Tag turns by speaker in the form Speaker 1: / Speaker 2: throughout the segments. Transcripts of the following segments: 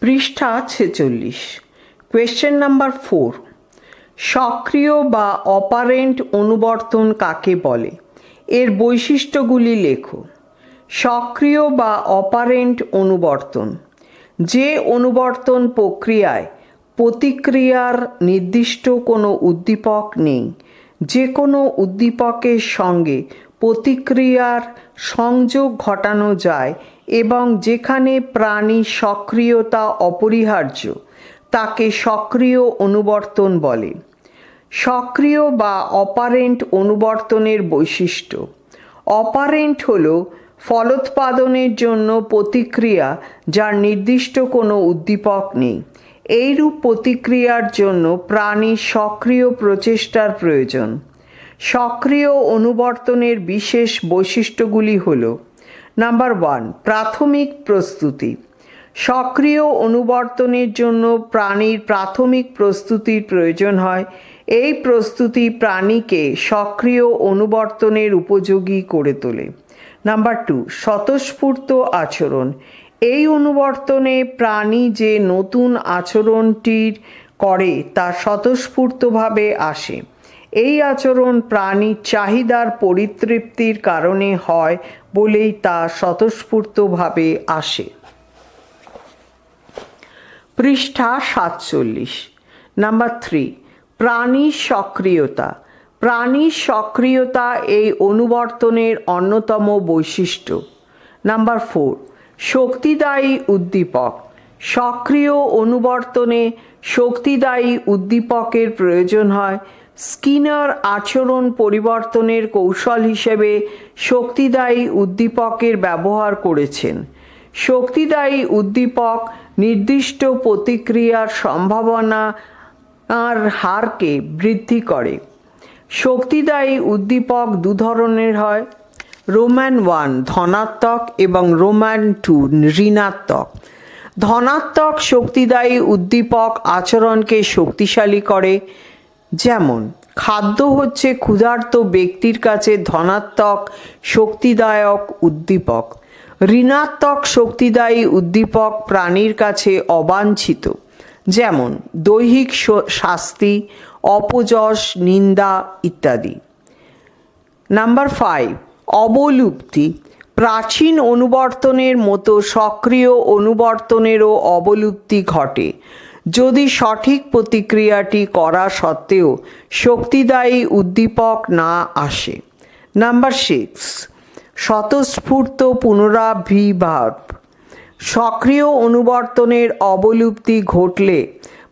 Speaker 1: পৃষ্ঠা 46। Question number 4। সক্রিয় বা অপারেন্ট অনুবর্তন কাকে বলে? এর বৈশিষ্ট্যগুলি লেখো। সক্রিয় বা অপারেন্ট অনুবর্তন যে অনুবর্তন প্রক্রিয়ায় প্রতিক্রিয়ার নির্দিষ্ট কোনো উদ্দীপক নেই, যে কোনো উদ্দীপকের সঙ্গে প্রতিক্রিয়ার সংযোগ ঘটানো যায় এবং যেখানে প্রাণীর সক্রিয়তা অপরিহার্য তাকে সক্রিয় অনুবর্তন বলে। সক্রিয় বা অপারেন্ট অনুবর্তনের বৈশিষ্ট্য: অপারেন্ট হল ফলোৎপাদনের জন্য প্রতিক্রিয়া যার নির্দিষ্ট কোনো উদ্দীপক নেই। এইরূপ প্রতিক্রিয়ার জন্য প্রাণীর সক্রিয় প্রচেষ্টার প্রয়োজন। সক্রিয় অনুবর্তনের বিশেষ বৈশিষ্ট্যগুলি হল: নাম্বার 1, প্রাথমিক প্রস্তুতি। সক্রিয় অনুবর্তনের জন্য প্রাণীর প্রাথমিক প্রস্তুতির প্রয়োজন হয়। এই প্রস্তুতি প্রাণীকে সক্রিয় অনুবর্তনের উপযোগী করে তোলে। নাম্বার 2, স্বতঃস্ফূর্ত আচরণ। এই অনুবর্তনে প্রাণী যে নতুন আচরণটির করে তা স্বতঃস্ফূর্তভাবে আসে। এই আচরণ প্রাণীর চাহিদার পরিতৃপ্তির কারণে হয় বলেই তা স্বতঃস্ফূর্তভাবে আসে। পৃষ্ঠা 47। নাম্বার 3, প্রাণীর সক্রিয়তা। প্রাণীর সক্রিয়তা এই অনুবর্তনের অন্যতম বৈশিষ্ট্য। নাম্বার 4, শক্তিদায়ী উদ্দীপক। সক্রিয় অনুবর্তনে শক্তিদায়ী উদ্দীপকের প্রয়োজন হয়। স্কিনার আচরণ পরিবর্তনের কৌশল হিসেবে শক্তিদায়ী উদ্দীপকের ব্যবহার করেছেন। শক্তিদায়ী উদ্দীপক নির্দিষ্ট প্রতিক্রিয়ার সম্ভাবনার হারকে বৃদ্ধি করে। শক্তিদায়ী উদ্দীপক দু ধরনের হয়: রোম্যান 1 ধনাত্মক এবং রোম্যান 2 ঋণাত্মক। ধনাত্মক শক্তিদায়ী উদ্দীপক আচরণকে শক্তিশালী করে। যেমন, খাদ্য হচ্ছে ক্ষুধার্ত ব্যক্তির কাছে ধনাত্মক শক্তিদায়ক উদ্দীপক। ঋণাত্মক শক্তিদায়ী উদ্দীপক প্রাণীর কাছে অবাঞ্ছিত। যেমন, দৈহিক শাস্তি, অপযশ, নিন্দা ইত্যাদি। নাম্বার 5, অবলুপ্তি। প্রাচীন অনুবর্তনের মতো সক্রিয় অনুবর্তনেরও অবলুপ্তি ঘটে যদি সঠিক প্রতিক্রিয়াটি করা সত্ত্বেও শক্তিদায়ী উদ্দীপক না আসে। নাম্বার 6, স্বতঃস্ফূর্ত পুনরাবির্ভাব। সক্রিয় অনুবর্তনের অবলুপ্তি ঘটলে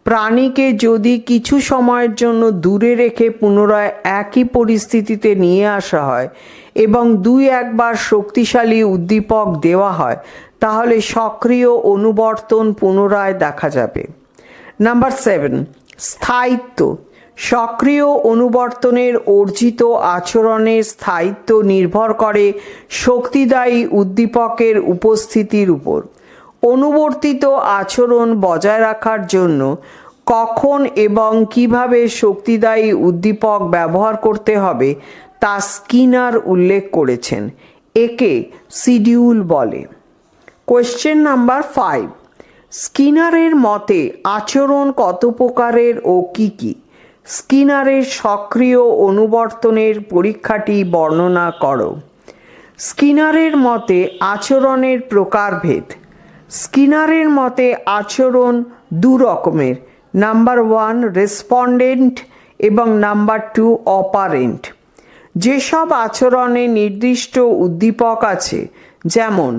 Speaker 1: প্রাণীকে যদি কিছু সময়ের জন্য দূরে রেখে পুনরায় একই পরিস্থিতিতে নিয়ে আসা হয় এবং 2-1 বার শক্তিশালী উদ্দীপক দেওয়া হয় তাহলে সক্রিয় অনুবর্তন পুনরায় দেখা যাবে। নাম্বার 7, স্থায়িত্ব। সক্রিয় অনুবর্তনের অর্জিত আচরণের স্থায়িত্ব নির্ভর করে শক্তিদায়ী উদ্দীপকের উপস্থিতির উপর। অনুবর্তিত আচরণ বজায় রাখার জন্য কখন এবং কিভাবে শক্তিদায়ী উদ্দীপক ব্যবহার করতে হবে তা স্কিনার উল্লেখ করেছেন। একে শিডিউল বলে। Question number 5। স্কিনারের মতে আচরণ কত প্রকারের ও কি কি? স্কিনারের সক্রিয় অনুবর্তনের পরীক্ষাটি বর্ণনা করো। স্কিনারের মতে আচরণের প্রকারভেদ। স্কিনারের মতে আচরণ দু রকমের: নাম্বার 1 রেসপন্ডেন্ট এবং নাম্বার 2 অপারেন্ট। যেসব আচরণে নির্দিষ্ট উদ্দীপক আছে, যেমন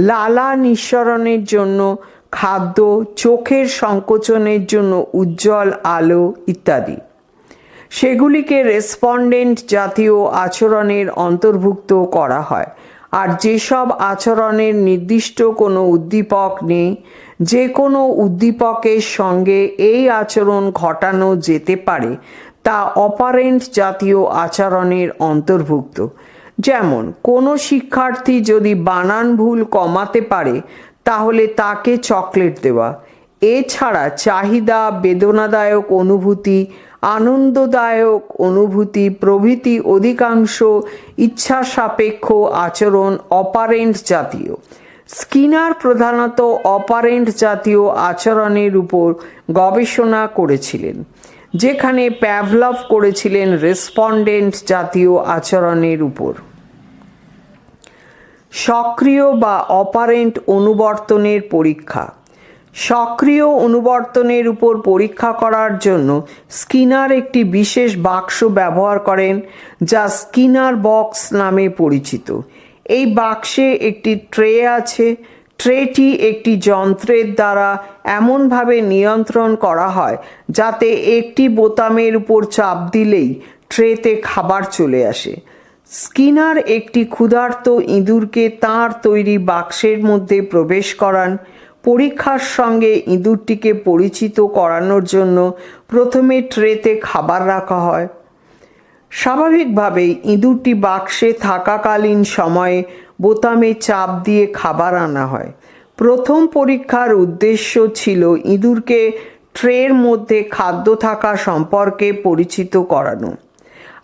Speaker 1: লালা নিঃসরণের জন্য খাদ্য, চোখের সংকোচনের জন্য উজ্জ্বল আলো ইত্যাদি, সেগুলিকে রেসপন্ডেন্ট জাতীয় আচরণের অন্তর্ভুক্ত করা হয়। আর যেসব আচরণের নির্দিষ্ট কোনো উদ্দীপক নেই, যে কোনো উদ্দীপকের সঙ্গে এই আচরণ ঘটানো যেতে পারে তা অপারেন্ট জাতীয় আচরণের অন্তর্ভুক্ত। যেমন, কোনো শিক্ষার্থী যদি বানান ভুল কমাতে পারে তাহলে তাকে চকলেট দেওয়া। এছাড়া চাহিদা, বেদনাদায়ক অনুভূতি, আনন্দদায়ক অনুভূতি প্রভৃতি অধিকাংশ ইচ্ছা সাপেক্ষ আচরণ অপারেন্ট জাতীয়। স্কিনার প্রধানত অপারেন্ট জাতীয় আচরণের উপর গবেষণা করেছিলেন, যেখানে প্যাভলভ করেছিলেন রেসপন্ডেন্ট জাতীয় আচরণের উপর। সক্রিয় বা অপারেন্ট অনুবর্তনের পরীক্ষা। সক্রিয় অনুবর্তনের উপর পরীক্ষা করার জন্য স্কিনার একটি বিশেষ বাক্স ব্যবহার করেন, যা স্কিনার বক্স নামে পরিচিত। এই বাক্সে একটি ট্রে আছে। ট্রেটি একটি যন্ত্রের দ্বারা এমনভাবে নিয়ন্ত্রণ করা হয় যাতে একটি বোতামের উপর চাপ দিলেই ট্রেতে খাবার চলে আসে। স্কিনার একটি ক্ষুধার্ত ইঁদুরকে তাঁর তৈরি বাক্সের মধ্যে প্রবেশ করান। পরীক্ষার সঙ্গে ইঁদুরটিকে পরিচিত করানোর জন্য প্রথমে ট্রেতে খাবার রাখা হয়। স্বাভাবিকভাবেই ইঁদুরটি বাক্সে থাকাকালীন সময়ে বোতামে চাপ দিয়ে খাবার আনা হয়। প্রথম পরীক্ষার উদ্দেশ্য ছিল ইঁদুরকে ট্রের মধ্যে খাদ্য থাকা সম্পর্কে পরিচিত করানো,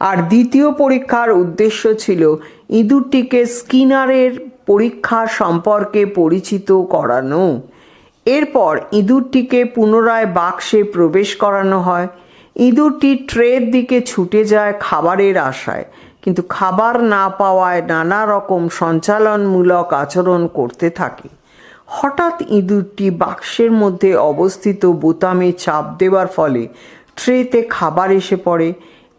Speaker 1: আর দ্বিতীয় পরীক্ষার উদ্দেশ্য ছিল ইঁদুরটিকে স্কিনারের পরীক্ষা সম্পর্কে পরিচিত করানো। এরপর ইঁদুরটিকে পুনরায় বাক্সে প্রবেশ করানো হয়। ইঁদুরটি ট্রের দিকে ছুটে যায় খাবারের আশায়, কিন্তু খাবার না পাওয়ায় নানা রকম সঞ্চালনমূলক আচরণ করতে থাকে। হঠাৎ ইঁদুরটি বাক্সের মধ্যে অবস্থিত বোতামে চাপ দেওয়ার ফলে ট্রেতে খাবার এসে পড়ে।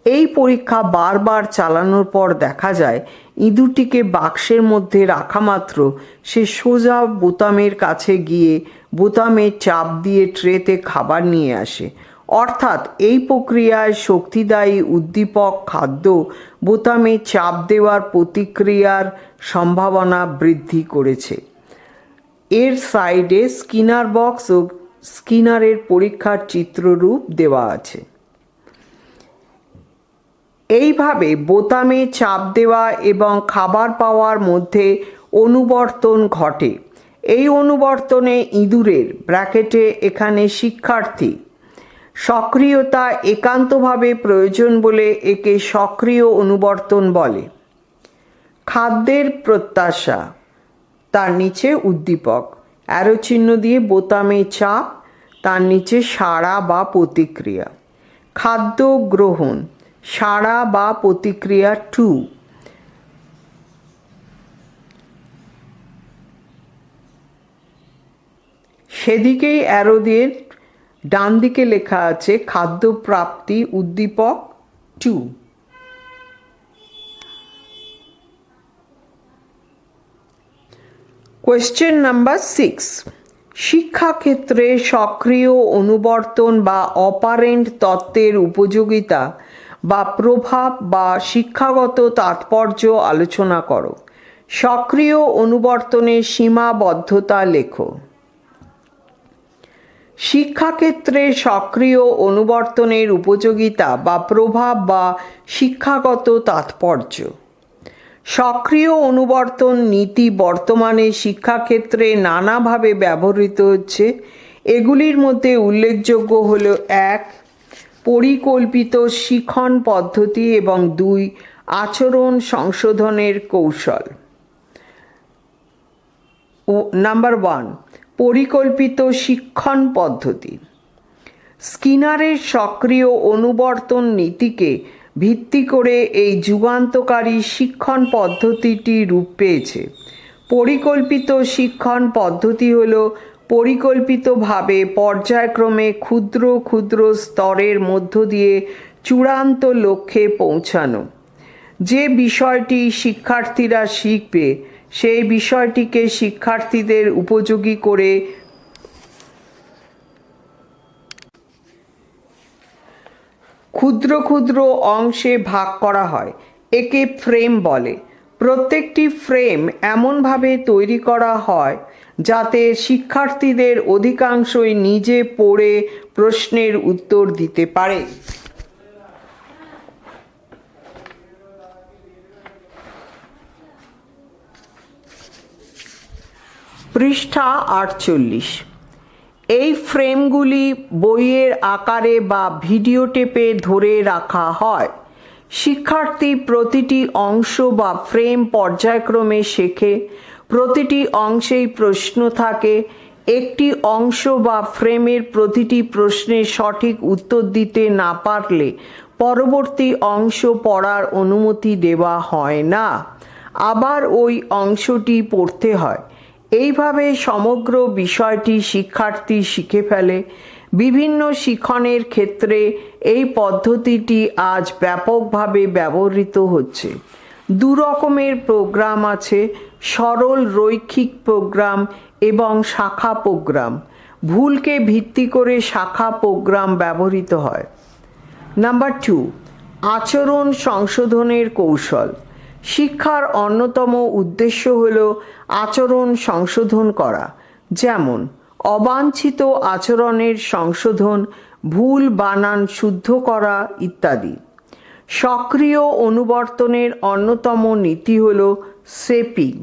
Speaker 1: এই পরীক্ষা বারবার চালানোর পর দেখা যায় ইঁদুরটিকে বাক্সের মধ্যে রাখা মাত্র সে সোজা বোতামের কাছে গিয়ে বোতামে চাপ দিয়ে ট্রেতে খাবার নিয়ে আসে। অর্থাৎ এই প্রক্রিয়ায় শক্তিদায়ী উদ্দীপক খাদ্য বোতামে চাপ দেওয়ার প্রতিক্রিয়ার সম্ভাবনা বৃদ্ধি করেছে। এর সাইডে স্কিনার বক্স ও স্কিনারের পরীক্ষার চিত্ররূপ দেওয়া আছে। এইভাবে বোতামে চাপ দেওয়া এবং খাবার পাওয়ার মধ্যে অনুবর্তন ঘটে। এই অনুবর্তনে ইঁদুরের ব্র্যাকেটে এখানে শিক্ষার্থী সক্রিয়তা একান্তভাবে প্রয়োজন বলে একে সক্রিয় অনুবর্তন বলে। খাদ্যের প্রত্যাশা, তার নিচে উদ্দীপক, অ্যারো চিহ্ন দিয়ে বোতামে চাপ, তার নিচে সাড়া বা প্রতিক্রিয়া। খাদ্য গ্রহণ, সাড়া বা প্রতিক্রিয়া 2। সেদিকেই অ্যারো দিয়ে ডান দিকে লেখা আছে খাদ্য প্রাপ্তি উদ্দীপক 2। Question number 6। শিক্ষাক্ষেত্রে সক্রিয় অনুবর্তন বা অপারেন্ট তত্ত্বের উপযোগিতা বা প্রভাব বা শিক্ষাগত তাৎপর্য আলোচনা করো। সক্রিয় অনুবর্তনের সীমাবদ্ধতা লেখো। শিক্ষাক্ষেত্রে সক্রিয় অনুবর্তনের উপযোগিতা বা প্রভাব বা শিক্ষাগত তাৎপর্য। সক্রিয় অনুবর্তন নীতি বর্তমানে শিক্ষাক্ষেত্রে নানাভাবে ব্যবহৃত হচ্ছে। এগুলির মধ্যে উল্লেখযোগ্য হল 1. পরিকল্পিত শিখন পদ্ধতি এবং 2. আচরণ সংশোধনের কৌশল। নাম্বার 1, পরিকল্পিত শিক্ষণ পদ্ধতি। স্কিনারের সক্রিয় অনুবর্তন নীতিকে ভিত্তি করে এই যুগান্তকারী শিক্ষণ পদ্ধতিটি রূপ পেয়েছে। পরিকল্পিত শিক্ষণ পদ্ধতি হল পরিকল্পিতভাবে পর্যায়ক্রমে ক্ষুদ্র ক্ষুদ্র স্তরের মধ্য দিয়ে চূড়ান্ত লক্ষ্যে পৌঁছানো। যে বিষয়টি শিক্ষার্থীরা শিখবে সেই বিষয়টিকে শিক্ষার্থীদের উপযোগী করে ক্ষুদ্র ক্ষুদ্র অংশে ভাগ করা হয়। একে ফ্রেম বলে। প্রত্যেকটি ফ্রেম এমনভাবে তৈরি করা হয় যাতে শিক্ষার্থীদের অধিকাংশই নিজে পড়ে প্রশ্নের উত্তর দিতে পারে। পৃষ্ঠা 48। এই ফ্রেমগুলি বইয়ের আকারে বা ভিডিও টেপে ধরে রাখা হয়। শিক্ষার্থী প্রতিটি অংশ বা ফ্রেম পর্যায়ক্রমে শেখে। প্রতিটি অংশেই প্রশ্ন থাকে। একটি অংশ বা ফ্রেমের প্রতিটি প্রশ্নের সঠিক উত্তর দিতে না পারলে পরবর্তী অংশ পড়ার অনুমতি দেওয়া হয় না, আবার ওই অংশটি পড়তে হয়। এইভাবে সমগ্র বিষয়টি শিক্ষার্থী শিখে ফেলে। বিভিন্ন শিক্ষণের ক্ষেত্রে এই পদ্ধতিটি আজ ব্যাপকভাবে ব্যবহৃত হচ্ছে। দু রকমের প্রোগ্রাম আছে, সরল রৈখিক প্রোগ্রাম এবং শাখা প্রোগ্রাম। ভুলকে ভিত্তি করে শাখা প্রোগ্রাম ব্যবহৃত হয়। নাম্বার 2, আচরণ সংশোধনের কৌশল। শিক্ষার অন্যতম উদ্দেশ্য হল আচরণ সংশোধন করা, যেমন অবাঞ্ছিত আচরণের সংশোধন, ভুল বানান শুদ্ধ করা ইত্যাদি। সক্রিয় অনুবর্তনের অন্যতম নীতি হল শেপিং।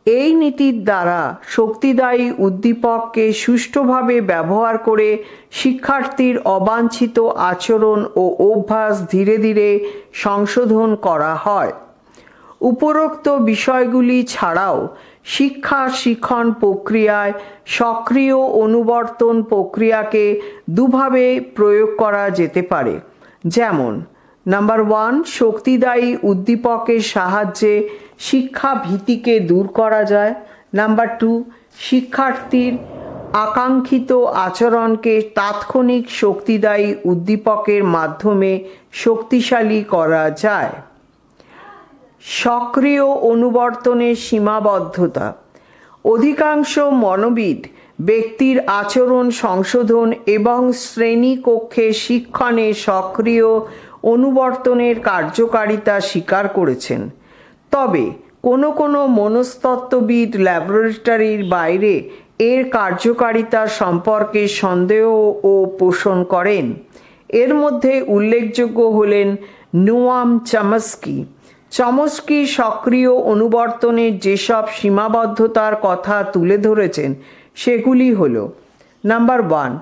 Speaker 1: এই নীতির দ্বারা শক্তিদায়ী উদ্দীপককে সুষ্ঠুভাবে ব্যবহার করে শিক্ষার্থীর অবাঞ্ছিত আচরণ ও অভ্যাস ধীরে ধীরে সংশোধন করা হয়। উপরোক্ত বিষয়গুলি ছাড়াও শিক্ষণ প্রক্রিয়ায় সক্রিয় অনুবর্তন প্রক্রিয়াকে দুভাবে প্রয়োগ করা যেতে পারে, যেমন নাম্বার 1, শক্তিদায়ী উদ্দীপকের সাহায্যে শিক্ষা ভীতিকে দূর করা যায়। নাম্বার 2, শিক্ষার্থীর আকাঙ্ক্ষিত আচরণকে তাৎক্ষণিক শক্তিদায়ী উদ্দীপকের মাধ্যমে শক্তিশালী করা যায়। সক্রিয় অনুবর্তনের সীমাবদ্ধতা। অধিকাংশ মনোবিদ ব্যক্তির আচরণ সংশোধন এবং শ্রেণীকক্ষে শিক্ষণে সক্রিয় অনুবর্তনের কার্যকারিতা স্বীকার করেছেন। তবে কোনো কোনো মনস্তত্ত্ববিদ ল্যাবরেটরির বাইরে এর কার্যকারিতা সম্পর্কে সন্দেহও পোষণ করেন। এর মধ্যে উল্লেখযোগ্য হলেন নোয়াম চমস্কি। চমস্কি সক্রিয় অনুবর্তনের যেসব সীমাবদ্ধতার কথা তুলে ধরেছেন সেগুলি হল: নাম্বার 1,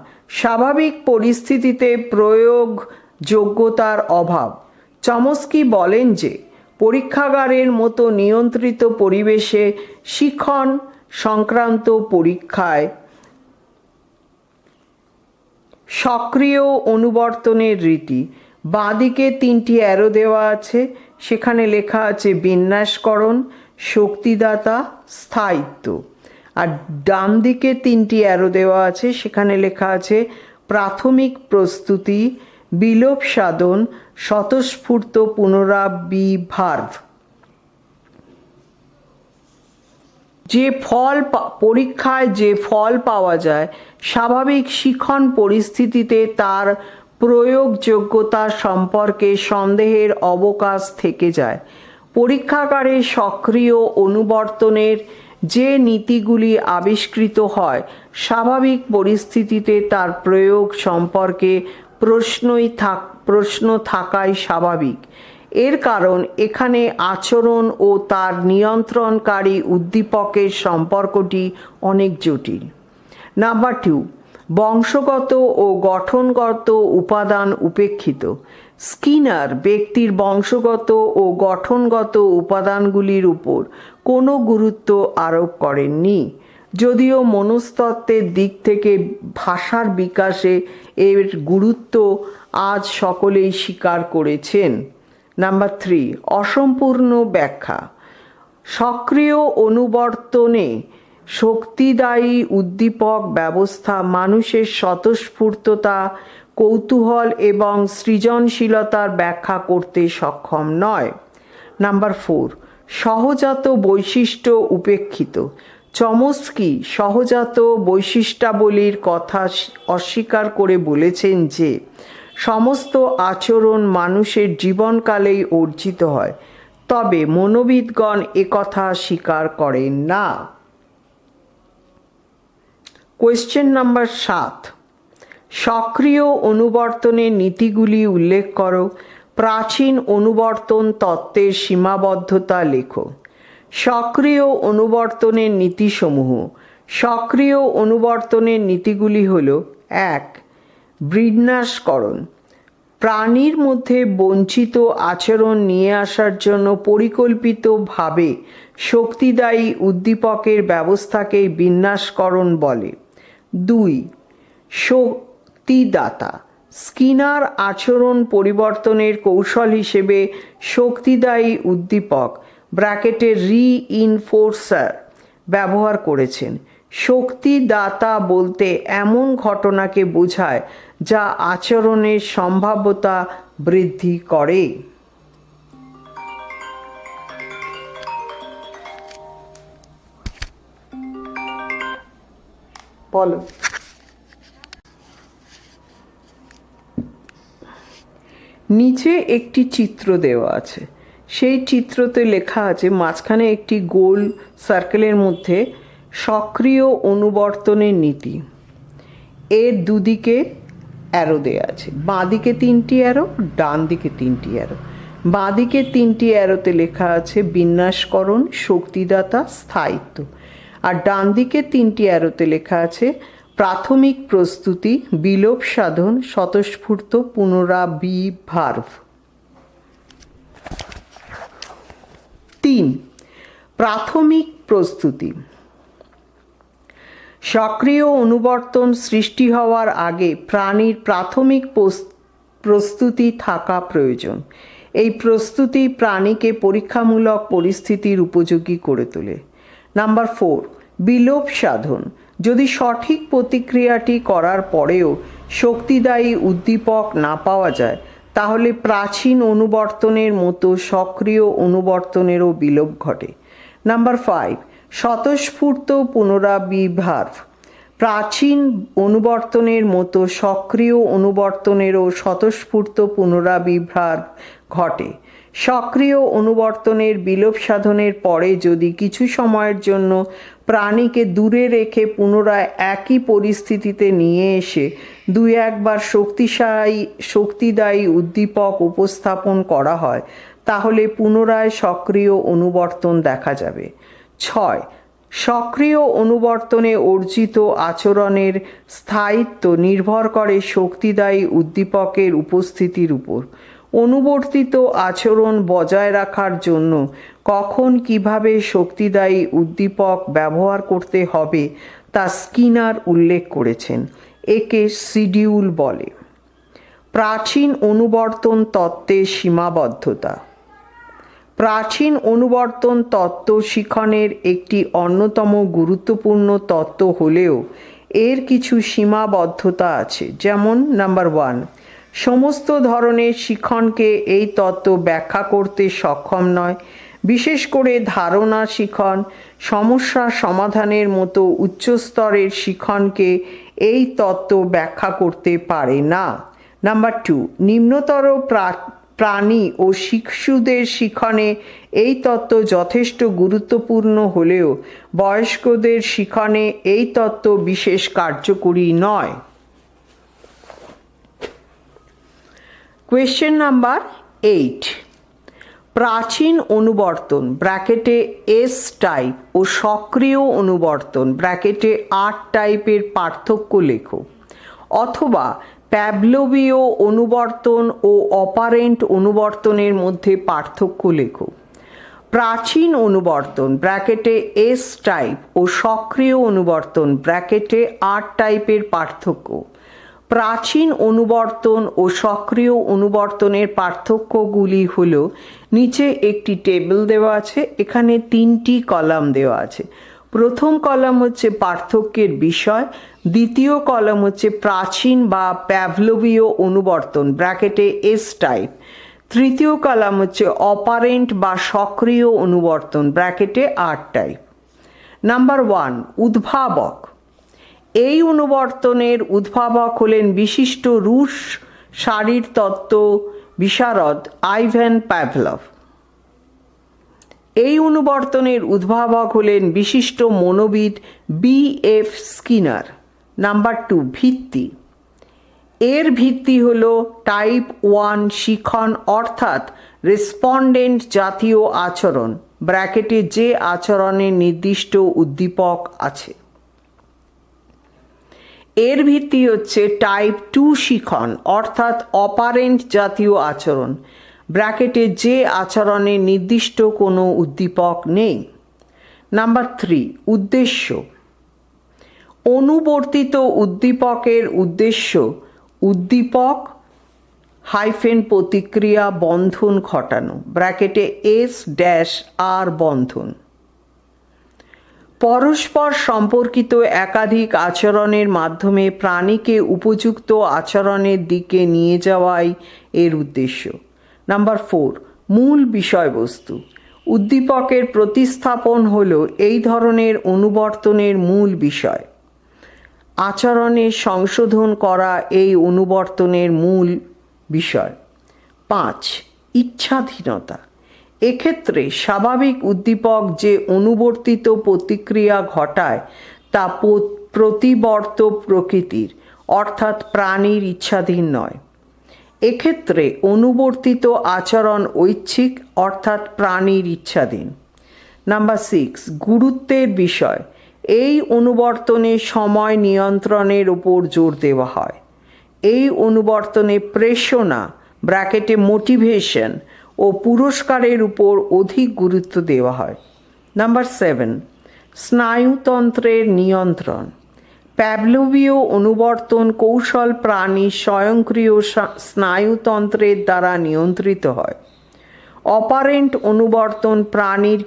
Speaker 1: স্বাভাবিক পরিস্থিতিতে প্রয়োগযোগ্যতার অভাব। চমস্কি বলেন যে পরীক্ষাগারের মতো নিয়ন্ত্রিত পরিবেশে শিক্ষণ সংক্রান্ত পরীক্ষায় সক্রিয় অনুবর্তনের রীতি। বাঁদিকে 3টি অ্যারো দেওয়া আছে, সেখানে লেখা আছে বিন্যাসকরণ, শক্তিদাতা, স্থায়িত্ব। আর ডান দিকে 3টি অ্যারো দেওয়া আছে, সেখানে লেখা আছে প্রাথমিক প্রস্তুতি, বিলোপ সাধন, স্বতঃস্ফূর্ত পুনরাবির্ভাব। পরীক্ষায় যে ফল পাওয়া যায় স্বাভাবিক শিক্ষণ পরিস্থিতিতে তার প্রয়োগযোগ্যতা সম্পর্কে সন্দেহের অবকাশ থেকে যায়। পরীক্ষাগারে সক্রিয় অনুবর্তনের যে নীতিগুলি আবিষ্কৃত হয় স্বাভাবিক পরিস্থিতিতে তার প্রয়োগ সম্পর্কে প্রশ্ন থাকাই স্বাভাবিক। এর কারণ এখানে আচরণ ও তার নিয়ন্ত্রণকারী উদ্দীপকের সম্পর্কটি অনেক জটিল। নাম্বার 2, বংশগত ও গঠনগত উপাদান উপেক্ষিত। স্কিনার ব্যক্তির বংশগত ও গঠনগত উপাদানগুলির উপর কোনো গুরুত্ব আরোপ করেননি, যদিও মনস্তত্ত্বের দিক থেকে ভাষার বিকাশে এর গুরুত্ব আজ সকলেই স্বীকার করেছেন। নাম্বার 3, অসম্পূর্ণ ব্যাখ্যা। সক্রিয় অনুবর্তনে শক্তিদায়ী উদ্দীপক ব্যবস্থা মানুষের স্বতঃস্ফূর্ততা, কৌতূহল এবং সৃজনশীলতার ব্যাখ্যা করতে সক্ষম নয়। নাম্বার 4, সহজাত বৈশিষ্ট্য উপেক্ষিত। চমস্কি সহজাত বৈশিষ্ট্যাবলীর কথা অস্বীকার করে বলেছেন যে সমস্ত আচরণ মানুষের জীবনকালেই অর্জিত হয়, তবে মনোবিদগণ একথা স্বীকার করেন না। কোয়েশ্চেন নাম্বার 7, সক্রিয় অনুবর্তনের নীতিগুলি উল্লেখ করো। প্রাচীন অনুবর্তন তত্ত্বের সীমাবদ্ধতা লেখো। সক্রিয় অনুবর্তনের নীতিসমূহ। সক্রিয় অনুবর্তনের নীতিগুলি হল: 1, বিন্যাসকরণ। প্রাণীর মধ্যে বঞ্চিত আচরণ নিয়ে আসার জন্য পরিকল্পিতভাবে শক্তিদায়ী উদ্দীপকের ব্যবস্থাকে বিন্যাসকরণ বলে। 2. শক্তিদাতা। স্কিনার আচরণ পরিবর্তনের কৌশল হিসেবে শক্তিদায়ী উদ্দীপক ব্র্যাকেটে রিইনফোর্সার ব্যবহার করেছেন। শক্তিদাতা বলতে এমন ঘটনাকে বোঝায় যা আচরণের সম্ভাব্যতা বৃদ্ধি করে। বলো। নিচে একটি চিত্র দেওয়া আছে। সেই চিত্রতে লেখা আছে মাঝখানে একটি গোল সার্কেলের মধ্যে সক্রিয় অনুবর্তনের নীতি। এর দুদিকে অ্যারো দেওয়া আছে, বাঁ দিকে 3টি অ্যারো, ডান দিকে 3টি অ্যারো। বাঁ দিকে 3টি অ্যারোতে লেখা আছে বিন্যাসকরণ, শক্তিদাতা, স্থায়িত্ব। আর ডান দিকে 3টি অ্যারোতে লেখা আছে প্রাথমিক প্রস্তুতি, বিলোপ সাধন, স্বতঃস্ফূর্ত পুনরাবির্ভাব। 3. প্রাথমিক প্রস্তুতি। সক্রিয় অনুবর্তন সৃষ্টি হওয়ার আগে প্রাণীর প্রাথমিক প্রস্তুতি থাকা প্রয়োজন। এই প্রস্তুতি প্রাণীকে পরীক্ষামূলক পরিস্থিতির উপযোগী করে তোলে। নাম্বার 4. বিলোপ সাধন। যদি সঠিক প্রতিক্রিয়াটি করার পরেও শক্তিদায়ী উদ্দীপক না পাওয়া যায় তাহলে প্রাচীন অনুবর্তনের মতো সক্রিয় অনুবর্তনেরও বিলোপ ঘটে। নাম্বার 5. স্বতঃস্ফূর্ত পুনরাবির্ভাব। প্রাচীন অনুবর্তনের মতো সক্রিয় অনুবর্তনেরও স্বতঃস্ফূর্ত পুনরাবির্ভাব ঘটে। সক্রিয় অনুবর্তনের বিলোপ সাধনের পরে যদি কিছু সময়ের জন্য প্রাণীকে দূরে রেখে পুনরায় একই পরিস্থিতিতে নিয়ে এসে 2-1 বার শক্তিদায়ী উদ্দীপক উপস্থাপন করা হয় তাহলে পুনরায় সক্রিয় অনুবর্তন দেখা যাবে। 6. সক্রিয় অনুবর্তনে অর্জিত আচরণের স্থায়িত্ব নির্ভর করে শক্তিদায়ী উদ্দীপকের উপস্থিতির উপর। অনুবর্তিত আচরণ বজায় রাখার জন্য কখন কিভাবে শক্তিদায়ী উদ্দীপক ব্যবহার করতে হবে তা স্কিনার উল্লেখ করেছেন। একে শিডিউল বলে। প্রাচীন অনুবর্তন তত্ত্বের সীমাবদ্ধতা। প্রাচীন অনুবর্তন তত্ত্ব শিখনের একটি অন্যতম গুরুত্বপূর্ণ তত্ত্ব হলেও এর কিছু সীমাবদ্ধতা আছে। যেমন নাম্বার 1, সমস্ত ধরনের শিখনকে এই তত্ত্ব ব্যাখ্যা করতে সক্ষম নয়। বিশেষ করে ধারণা শিখন, সমস্যা সমাধানের মতো উচ্চস্তরের শিখনকে এই তত্ত্ব ব্যাখ্যা করতে পারে না। নাম্বার 2, নিম্নতর প্রাণী ও শিশুদের শিখনে এই তত্ত্ব যথেষ্ট গুরুত্বপূর্ণ হলেও বয়স্কদের শিখনে এই তত্ত্ব বিশেষ কার্যকরী নয়। কোয়েশ্চেন নাম্বার 8, প্রাচীন অনুবর্তন ব্র্যাকেটে এস টাইপ ও সক্রিয় অনুবর্তন ব্র্যাকেটে আর টাইপের পার্থক্য লেখো, অথবা প্যাভলোভীয় অনুবর্তন ও অপারেন্ট অনুবর্তনের মধ্যে পার্থক্য লেখো। প্রাচীন অনুবর্তন ব্র্যাকেটে এস টাইপ ও সক্রিয় অনুবর্তন ব্র্যাকেটে আর টাইপের পার্থক্য। প্রাচীন অনুবর্তন ও সক্রিয় অনুবর্তনের পার্থক্যগুলি হল, নিচে একটি টেবিল দেওয়া আছে, এখানে 3টি কলাম দেওয়া আছে। প্রথম কলাম হচ্ছে পার্থক্যের বিষয়, দ্বিতীয় কলাম হচ্ছে প্রাচীন বা প্যাভলোভীয় অনুবর্তন ব্র্যাকেটে এস টাইপ, তৃতীয় কলাম হচ্ছে অপারেন্ট বা সক্রিয় অনুবর্তন ব্র্যাকেটে আর টাইপ। নাম্বার 1, উদ্ভাবক। এই অনুবর্তনের উদ্ভাবক হলেন বিশিষ্ট রুশ শারীরতত্ত্ব বিশারদ আইভান পাভলভ। এই অনুবর্তনের উদ্ভাবক হলেন বিশিষ্ট মনোবিদ B.F. স্কিনার। নাম্বার 2, ভিত্তি। এর ভিত্তি হল টাইপ 1 শিখন অর্থাৎ রেসপন্ডেন্ট জাতীয় আচরণ ব্র্যাকেটে যে আচরণের নির্দিষ্ট উদ্দীপক আছে। এর ভিত্তি হচ্ছে টাইপ 2 শিখন অর্থাৎ অপারেন্ট জাতীয় আচরণ, ব্র্যাকেটে যে আচরণে নির্দিষ্ট কোনো উদ্দীপক নেই। নাম্বার 3, উদ্দেশ্য। অনুবর্তিত উদ্দীপকের উদ্দেশ্য উদ্দীপক প্রতিক্রিয়া বন্ধন ঘটানো, ব্র্যাকেটে S-R বন্ধন। পরস্পর সম্পর্কিত একাধিক আচরণের মাধ্যমে প্রাণীকে উপযুক্ত আচরণের দিকে নিয়ে যাওয়াই এর উদ্দেশ্য। নাম্বার 4, মূল বিষয়বস্তু। উদ্দীপকের প্রতিস্থাপন হল এই ধরনের অনুবর্তনের মূল বিষয়। আচরণে সংশোধন করা এই অনুবর্তনের মূল বিষয়। 5, ইচ্ছাধীনতা। এক্ষেত্রে স্বাভাবিক উদ্দীপক যে অনুবর্তিত প্রতিক্রিয়া ঘটায় তা প্রতিবর্ত প্রকৃতির, অর্থাৎ প্রাণীর ইচ্ছাধীন নয়। এক্ষেত্রে অনুবর্তিত আচরণ ঐচ্ছিক, অর্থাৎ প্রাণীর ইচ্ছাধীন। নাম্বার 6, গুরুত্বের বিষয়। এই অনুবর্তনে সময় নিয়ন্ত্রণের উপর জোর দেওয়া হয়। এই অনুবর্তনে প্রেরণা, ব্র্যাকেটে মোটিভেশন ও পুরস্কারের উপর অধিক গুরুত্ব দেওয়া হয়। নাম্বার 7, স্নায়ুতন্ত্রের নিয়ন্ত্রণ। প্যাভলোভীয় অনুবর্তন কৌশল প্রাণীর স্বয়ংক্রিয় স্নায়ুতন্ত্রের দ্বারা নিয়ন্ত্রিত হয়। অপারেন্ট অনুবর্তন প্রাণীর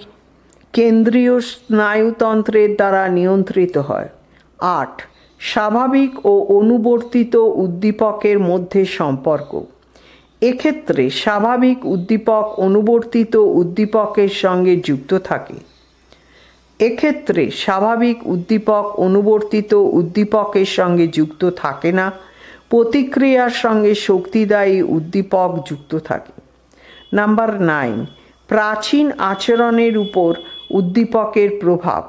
Speaker 1: কেন্দ্রীয় স্নায়ুতন্ত্রের দ্বারা নিয়ন্ত্রিত হয়। 8, স্বাভাবিক ও অনুবর্তিত উদ্দীপকের মধ্যে সম্পর্ক। এক্ষেত্রে স্বাভাবিক উদ্দীপক অনুবর্তিত উদ্দীপকের সঙ্গে যুক্ত থাকে। এক্ষেত্রে স্বাভাবিক উদ্দীপক অনুবর্তিত উদ্দীপকের সঙ্গে যুক্ত থাকে না, প্রতিক্রিয়ার সঙ্গে শক্তিদায়ী উদ্দীপক যুক্ত থাকে। নাম্বার 9, প্রাচীন আচরণের উপর উদ্দীপকের প্রভাব।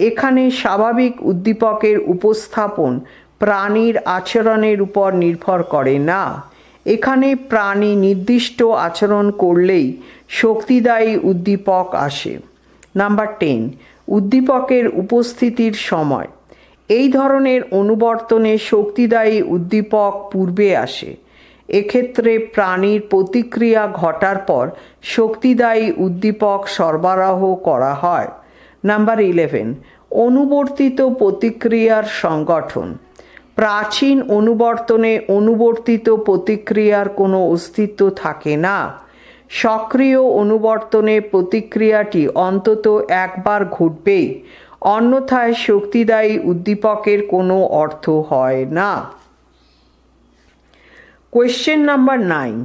Speaker 1: এখানে স্বাভাবিক উদ্দীপকের উপস্থাপন প্রাণীর আচরণের উপর নির্ভর করে না। এখানে প্রাণী নির্দিষ্ট আচরণ করলেই শক্তিদায়ী উদ্দীপক আসে। নাম্বার 10, উদ্দীপকের উপস্থিতির সময়। এই ধরনের অনুবর্তনে শক্তিদায়ী উদ্দীপক পূর্বে আসে। এক্ষেত্রে প্রাণীর প্রতিক্রিয়া ঘটার পর শক্তিদায়ী উদ্দীপক সরবরাহ করা হয়। নাম্বার 11, অনুবর্তিত প্রতিক্রিয়ার সংগঠন। প্রাচীন অনুবর্তনে অনুবর্তিত প্রতিক্রিয়ার কোনো অস্তিত্ব থাকে না। সক্রিয় অনুবর্তনে প্রতিক্রিয়াটি অন্তত একবার ঘটবেই, অন্যথায় শক্তিদায়ী উদ্দীপকের কোনো অর্থ হয় না। কোয়েশ্চেন নাম্বার 9,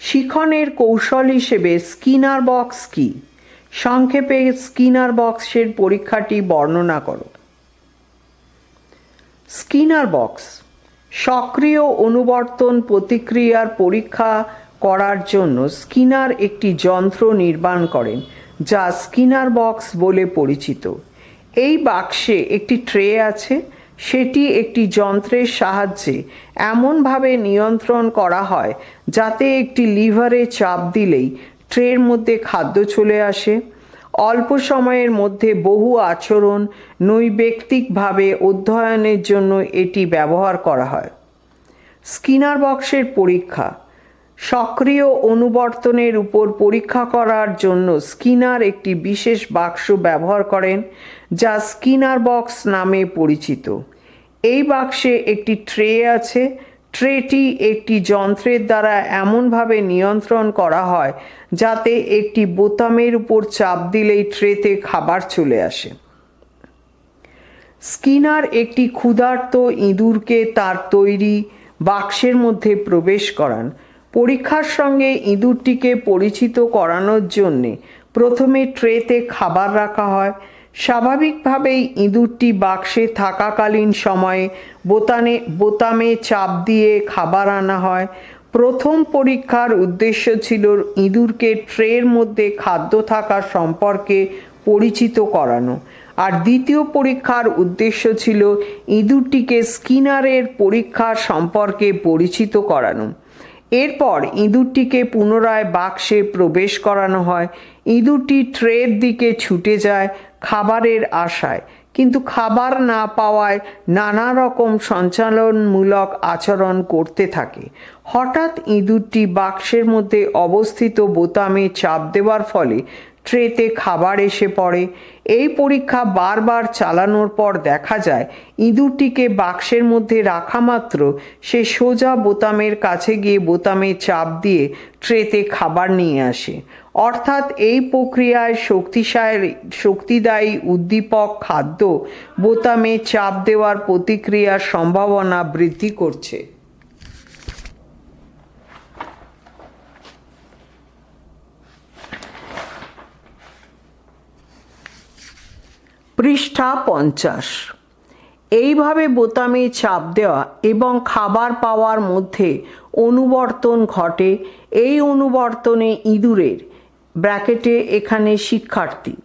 Speaker 1: শিখনের কৌশল হিসেবে স্কিনার বক্স কি? সংক্ষেপে স্কিনার বক্সের পরীক্ষাটি বর্ণনা করো। স্কিনার বক্স সক্রিয় অনুবর্তন প্রতিক্রিয়ার পরীক্ষা করার জন্য স্কিনার একটি যন্ত্র নির্মাণ করেন যা স্কিনার বক্স বলে পরিচিত। এই বাক্সে একটি ট্রে আছে, সেটি একটি যন্ত্রের সাহায্যে এমনভাবে নিয়ন্ত্রণ করা হয় যাতে একটি লিভারে চাপ দিলেই ট্রের মধ্যে খাদ্য চলে আসে। অল্প সময়ের মধ্যে বহু আচরণ নৈর্ব্যক্তিকভাবে অধ্যয়নের জন্য এটি ব্যবহার করা হয়। স্কিনার বক্সের পরীক্ষা। সক্রিয় অনুবর্তনের উপর পরীক্ষা করার জন্য স্কিনার একটি বিশেষ বাক্স ব্যবহার করেন যা স্কিনার বক্স নামে পরিচিত। এই বাক্সে একটি ট্রে আছে। ট্রেটি একটি যন্ত্রের দ্বারা এমনভাবে নিয়ন্ত্রণ করা হয় যাতে একটি বোতামের উপর চাপ দিলেই ট্রেতে খাবার চলে আসে। স্কিনার একটি ক্ষুধার্ত ইঁদুরকে তার তৈরি বাক্সের মধ্যে প্রবেশ করান। পরীক্ষার সঙ্গে ইঁদুরটিকে পরিচিত করানোর জন্যে প্রথমে ট্রেতে খাবার রাখা হয়। স্বাভাবিকভাবেই ইঁদুরটি বাক্সে থাকাকালীন সময়ে বোতামে চাপ দিয়ে খাবার আনা হয়। প্রথম পরীক্ষার উদ্দেশ্য ছিল ইঁদুরকে ট্রের মধ্যে খাদ্য থাকা সম্পর্কে পরিচিত করানো, আর দ্বিতীয় পরীক্ষার উদ্দেশ্য ছিল ইঁদুরটিকে স্কিনারের পরীক্ষা সম্পর্কে পরিচিত করানো। এরপর ইঁদুরটিকে পুনরায় বাক্সে প্রবেশ করানো হয়। ইঁদুরটি ট্রের দিকে ছুটে যায় খাবারের আশায়, কিন্তু খাবার না পাওয়ায় নানা রকম সঞ্চালনমূলক আচরণ করতে থাকে। হঠাৎ ইঁদুরটি বাক্সের মধ্যে অবস্থিত বোতামে চাপ দেওয়ার ফলে ট্রেতে খাবার এসে পড়ে। এই পরীক্ষা বারবার চালানোর পর দেখা যায় ইঁদুরটিকে বাক্সের মধ্যে রাখা মাত্র সে সোজা বোতামের কাছে গিয়ে বোতামে চাপ দিয়ে ট্রেতে খাবার নিয়ে আসে। অর্থাৎ এই প্রক্রিয়ায় শক্তিদায়ী উদ্দীপক খাদ্য বোতামে চাপ দেওয়ার প্রতিক্রিয়ার সম্ভাবনা বৃদ্ধি করছে। পৃষ্ঠা 50। এইভাবে বোতামে চাপ দেওয়া এবং খাবার পাওয়ার মধ্যে অনুবর্তন ঘটে। এই অনুবর্তনে ইঁদুরের ব্র্যাকেটে এখানে শিক্ষার্থী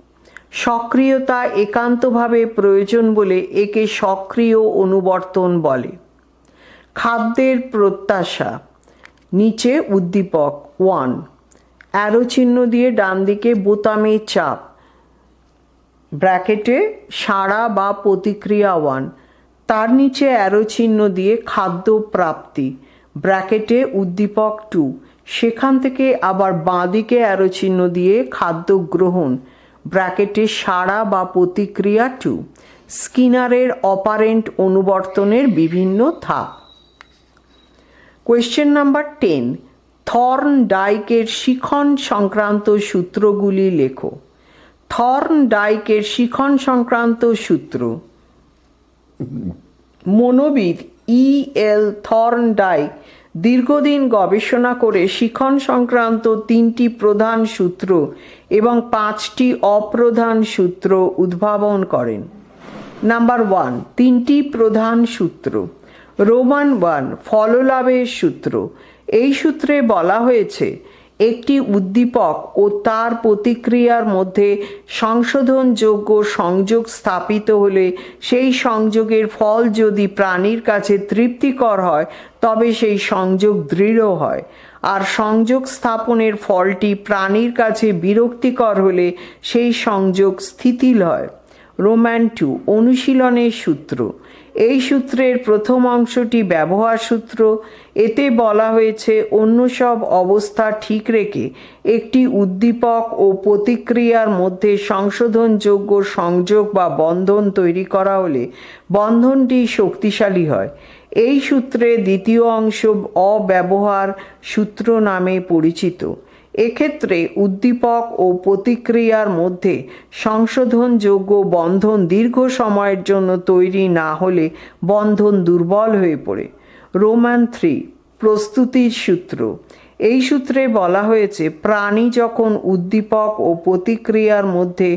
Speaker 1: সক্রিয়তা একান্তভাবে প্রয়োজন বলে একে সক্রিয় অনুবর্তন বলে। খাদ্যের প্রত্যাশা নিচে উদ্দীপক 1 অ্যারো চিহ্ন দিয়ে ডান দিকে বোতামে চাপ ব্র্যাকেটে সাড়া বা প্রতিক্রিয়া 1, তার নিচে অ্যারো চিহ্ন দিয়ে খাদ্য প্রাপ্তি ব্র্যাকেটে উদ্দীপক 2, সেখান থেকে আবার বাঁ দিকে অ্যারো চিহ্ন দিয়ে খাদ্য গ্রহণ ব্র্যাকেটে সাড়া বা প্রতিক্রিয়া 2। স্কিনারের অপারেন্ট অনুবর্তনের বিভিন্ন ধাপ। কোয়েশ্চেন নাম্বার 10, থর্নডাইকের শিখন সংক্রান্ত সূত্রগুলি লেখো। থর্নডাইকের শিখন সংক্রান্ত সূত্র। মনোবিদ E.L. থর্নডাইক দীর্ঘদিন গবেষণা করে শিখন সংক্রান্ত 3টি প্রধান সূত্র এবং 5টি অপ্রধান সূত্র উদ্ভাবন করেন। নাম্বার 1, 3টি প্রধান সূত্র। রোমান 1 ফললাভের সূত্র। এই সূত্রে বলা হয়েছে একটি উদ্দীপক ও তার প্রতিক্রিয়ার মধ্যে সংশোধনযোগ্য সংযোগ স্থাপিত হলে সেই সংযোগের ফল যদি প্রাণীর কাছে তৃপ্তিকর হয় তবে সেই সংযোগ দৃঢ় হয়, আর সংযোগ স্থাপনের ফলটি প্রাণীর কাছে বিরক্তিকর হলে সেই সংযোগ স্থিতিল হয়। রোমান 2 অনুশীলনের সূত্র। এই সূত্রের প্রথম অংশটি ব্যবহার সূত্র। এতে বলা হয়েছে অন্য সব অবস্থা ঠিক রেখে একটি উদ্দীপক ও প্রতিক্রিয়ার মধ্যে সংশোধনযোগ্য সংযোগ বা বন্ধন তৈরি করা হলে বন্ধনটি শক্তিশালী হয়। এই সূত্রের দ্বিতীয় অংশ অব্যবহার সূত্র নামে পরিচিত। এক্ষেত্রে উদ্দীপক ও প্রতিক্রিয়ার মধ্যে সংশোধনযোগ্য বন্ধন দীর্ঘ সময়ের জন্য তৈরি না হলে বন্ধন দুর্বল হয়ে পড়ে। রোমান 3 প্রস্তুতির সূত্র। এই সূত্রে বলা হয়েছে প্রাণী যখন উদ্দীপক ও প্রতিক্রিয়ার মধ্যে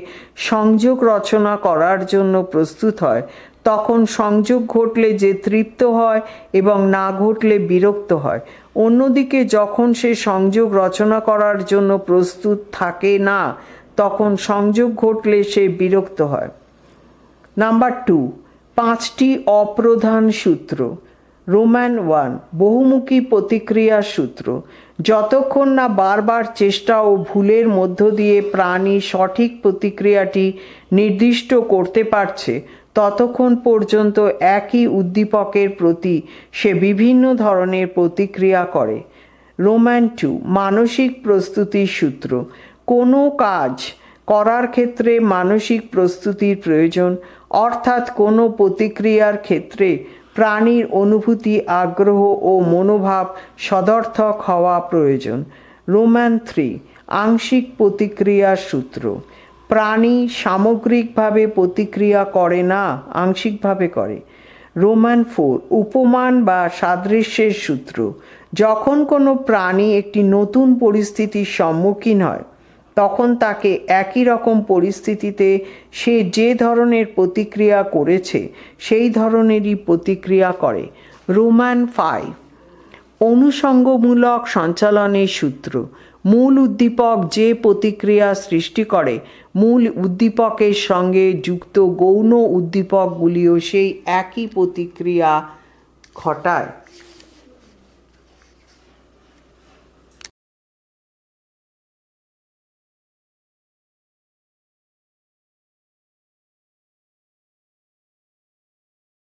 Speaker 1: সংযোগ রচনা করার জন্য প্রস্তুত হয় তখন সংযোগ ঘটলে যে তৃপ্ত হয় এবং না ঘটলে বিরক্ত হয়। অন্যদিকে যখন সে সংযোগ রচনা করার জন্য প্রস্তুত থাকে না তখন সংযোগ ঘটলে সে বিরক্ত হয়। নাম্বার 2 5টি অপ্রধান সূত্র। রোমান 1 বহুমুখী প্রতিক্রিয়ার সূত্র। যতক্ষণ না বারবার চেষ্টা ও ভুলের মধ্য দিয়ে প্রাণী সঠিক প্রতিক্রিয়াটি নির্দিষ্ট করতে পারছে ততক্ষণ পর্যন্ত একই উদ্দীপকের প্রতি সে বিভিন্ন ধরনের প্রতিক্রিয়া করে। রোমান 2 মানসিক প্রস্তুতির সূত্র। কোনো কাজ করার ক্ষেত্রে মানসিক প্রস্তুতির প্রয়োজন, অর্থাৎ কোনো প্রতিক্রিয়ার ক্ষেত্রে প্রাণীর অনুভূতি, আগ্রহ ও মনোভাব সদর্থক হওয়া প্রয়োজন। রোমান 3 আংশিক প্রতিক্রিয়ার সূত্র। প্রাণী সামগ্রিকভাবে প্রতিক্রিয়া করে না, আংশিকভাবে করে। রোমান 4 উপমান বা সাদৃশ্যের সূত্র। যখন কোনো প্রাণী একটি নতুন পরিস্থিতির সম্মুখীন হয় তখন তাকে একই রকম পরিস্থিতিতে সে যে ধরনের প্রতিক্রিয়া করেছে সেই ধরনেরই প্রতিক্রিয়া করে। রোমান 5 অনুষঙ্গমূলক সঞ্চালনের সূত্র। মূল উদ্দীপক যে প্রতিক্রিয়া সৃষ্টি করে মূল উদ্দীপকের সঙ্গে যুক্ত গৌণ উদ্দীপকগুলিও সেই একই প্রতিক্রিয়া ঘটায়।